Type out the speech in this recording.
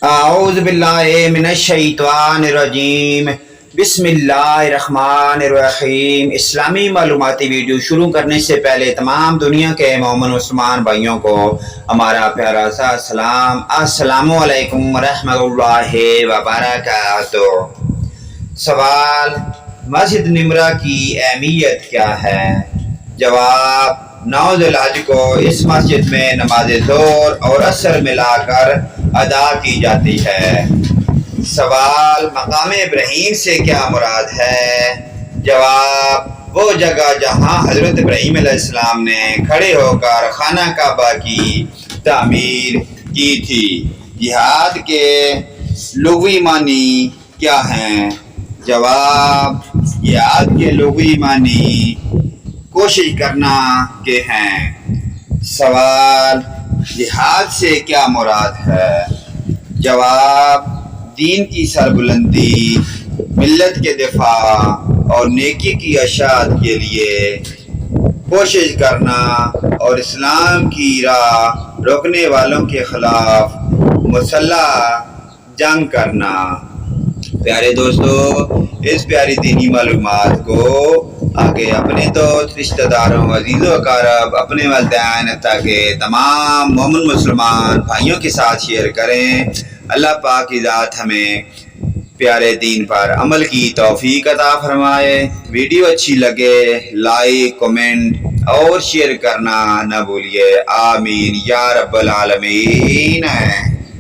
اعوذ باللہ من الشیطان الرجیم بسم اللہ الرحمن الرحیم۔ اسلامی معلوماتی ویڈیو شروع کرنے سے پہلے تمام دنیا کے مومن مسلمان بھائیوں کو ہمارا پیارا سا سلام، السلام علیکم ورحمۃ اللہ وبرکاتہ۔ سوال: مسجد نمرہ کی اہمیت کیا ہے؟ جواب: 9 ذی الحج کو اس مسجد میں نماز ظہر اور عصر ملا کر ادا کی جاتی ہے۔ سوال: مقام ابراہیم سے کیا مراد ہے؟ جواب: وہ جگہ جہاں حضرت ابراہیم علیہ السلام نے کھڑے ہو کر خانہ کعبہ کی تعمیر کی تھی۔ جہاد کے لغوی معنی کیا ہیں؟ جواب: جہاد کے لغوی معنی کوشش کرنا کے ہیں۔ سوال: جہاد سے کیا مراد ہے؟ جواب: دین کی سربلندی، ملت کے دفاع اور نیکی کی اشاعت کے لیے کوشش کرنا اور اسلام کی راہ روکنے والوں کے خلاف مسلح جنگ کرنا۔ پیارے دوستو، اس پیاری دینی معلومات کو آگے اپنے دوست، رشتہ داروں، عزیز و اقارب، اپنے والدین تاکہ تمام مومن مسلمان بھائیوں کے ساتھ شیئر کریں۔ اللہ پاک کی ذات ہمیں پیارے دین پر عمل کی توفیق عطا فرمائے۔ ویڈیو اچھی لگے لائک، کمنٹ اور شیئر کرنا نہ بھولیے۔ آمین یا رب العالمین۔